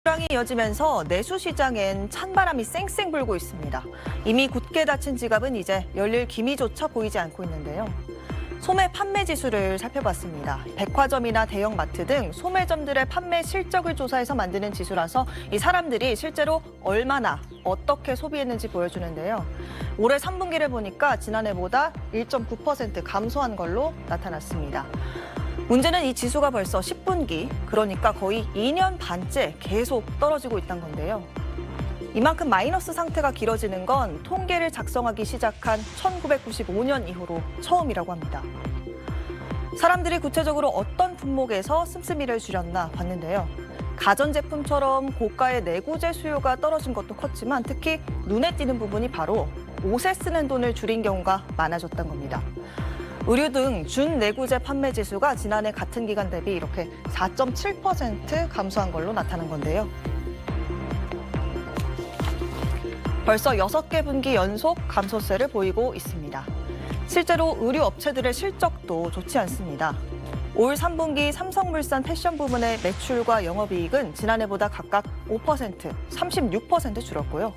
불황이 이어지면서 내수시장엔 찬바람이 쌩쌩 불고 있습니다. 이미 굳게 닫힌 지갑은 이제 열릴 기미조차 보이지 않고 있는데요. 소매 판매 지수를 살펴봤습니다. 백화점이나 대형마트 등 소매점들의 판매 실적을 조사해서 만드는 지수라서 이 사람들이 실제로 얼마나 어떻게 소비했는지 보여주는데요. 올해 3분기를 보니까 지난해보다 1.9% 감소한 걸로 나타났습니다. 문제는 이 지수가 벌써 10분기, 그러니까 거의 2년 반째 계속 떨어지고 있다는 건데요. 이만큼 마이너스 상태가 길어지는 건 통계를 작성하기 시작한 1995년 이후로 처음이라고 합니다. 사람들이 구체적으로 어떤 품목에서 씀씀이를 줄였나 봤는데요. 가전제품처럼 고가의 내구재 수요가 떨어진 것도 컸지만 특히 눈에 띄는 부분이 바로 옷에 쓰는 돈을 줄인 경우가 많아졌다는 겁니다. 의류 등 준내구재 판매 지수가 지난해 같은 기간 대비 이렇게 4.7% 감소한 걸로 나타난 건데요. 벌써 6개 분기 연속 감소세를 보이고 있습니다. 실제로 의류 업체들의 실적도 좋지 않습니다. 올 3분기 삼성물산 패션 부문의 매출과 영업이익은 지난해보다 각각 5%, 36% 줄었고요.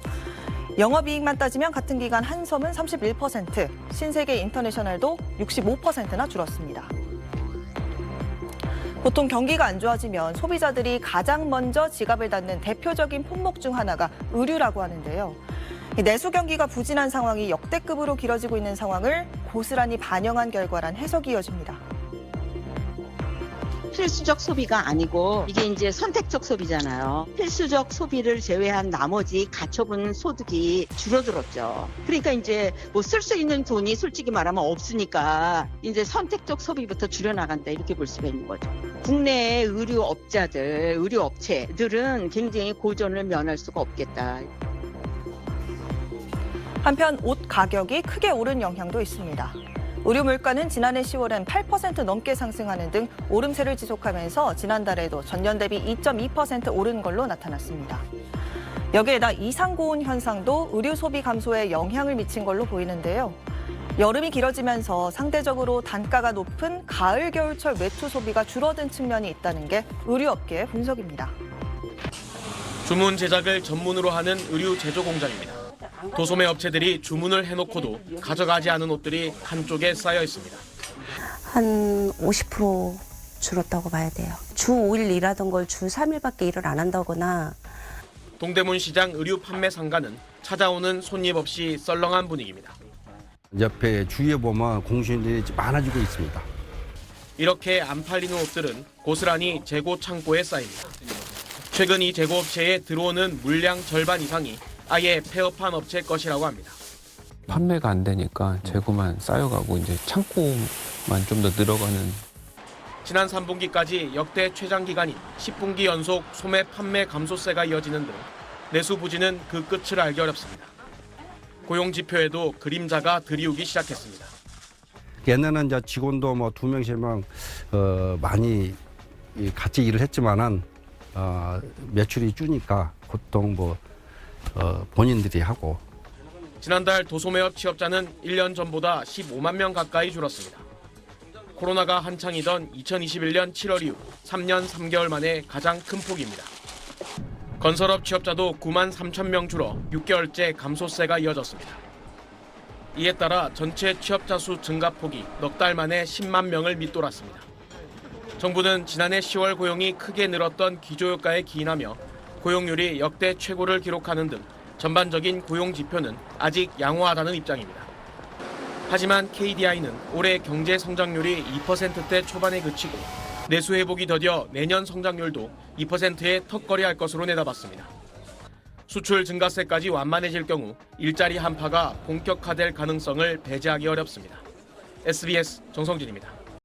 영업이익만 따지면 같은 기간 한섬은 31%, 신세계 인터내셔널도 65%나 줄었습니다. 보통 경기가 안 좋아지면 소비자들이 가장 먼저 지갑을 닫는 대표적인 품목 중 하나가 의류라고 하는데요. 내수 경기가 부진한 상황이 역대급으로 길어지고 있는 상황을 고스란히 반영한 결과란 해석이 이어집니다. 필수적 소비가 아니고 이게 이제 선택적 소비잖아요. 필수적 소비를 제외한 나머지 가처분 소득이 줄어들었죠. 그러니까 이제 뭐 쓸 수 있는 돈이 솔직히 말하면 없으니까 이제 선택적 소비부터 줄여나간다 이렇게 볼 수가 있는 거죠. 국내의 의류업자들, 의류업체들은 굉장히 고전을 면할 수가 없겠다. 한편 옷 가격이 크게 오른 영향도 있습니다. 의류 물가는 지난해 10월엔 8% 넘게 상승하는 등 오름세를 지속하면서 지난달에도 전년 대비 2.2% 오른 걸로 나타났습니다. 여기에다 이상고온 현상도 의류 소비 감소에 영향을 미친 걸로 보이는데요. 여름이 길어지면서 상대적으로 단가가 높은 가을, 겨울철 외투 소비가 줄어든 측면이 있다는 게 의류업계의 분석입니다. 주문 제작을 전문으로 하는 의류 제조 공장입니다. 도소매 업체들이 주문을 해놓고도 가져가지 않은 옷들이 한쪽에 쌓여 있습니다. 한 50% 줄었다고 봐야 돼요. 주 5일 일하던 걸 주 3일밖에 일을 안 한다거나. 동대문 시장 의류 판매 상가는 찾아오는 손님 없이 썰렁한 분위기입니다. 옆에 주위에 보면 공실들이 많아지고 있습니다. 이렇게 안 팔리는 옷들은 고스란히 재고 창고에 쌓입니다. 최근 이 재고업체에 들어오는 물량 절반 이상이 아예 폐업한 업체 것이라고 합니다. 판매가 안 되니까 재고만 쌓여가고 이제 창고만 좀 더 늘어가는. 지난 3분기까지 역대 최장 기간인 10분기 연속 소매 판매 감소세가 이어지는 등 내수 부진은 그 끝을 알기 어렵습니다. 고용 지표에도 그림자가 드리우기 시작했습니다. 옛날에는 이제 직원도 뭐 2명, 3명 많이 같이 일을 했지만은 매출이 주니까 보통 본인들이 하고. 지난달 도소매업 취업자는 1년 전보다 15만 명 가까이 줄었습니다. 코로나가 한창이던 2021년 7월 이후 3년 3개월 만에 가장 큰 폭입니다. 건설업 취업자도 9만 3천 명 줄어 6개월째 감소세가 이어졌습니다. 이에 따라 전체 취업자 수 증가폭이 넉 달 만에 10만 명을 밑돌았습니다. 정부는 지난해 10월 고용이 크게 늘었던 기조효과에 기인하며 고용률이 역대 최고를 기록하는 등 전반적인 고용 지표는 아직 양호하다는 입장입니다. 하지만 KDI는 올해 경제 성장률이 2%대 초반에 그치고 내수 회복이 더뎌 내년 성장률도 2%에 턱걸이할 것으로 내다봤습니다. 수출 증가세까지 완만해질 경우 일자리 한파가 본격화될 가능성을 배제하기 어렵습니다. SBS 정성진입니다.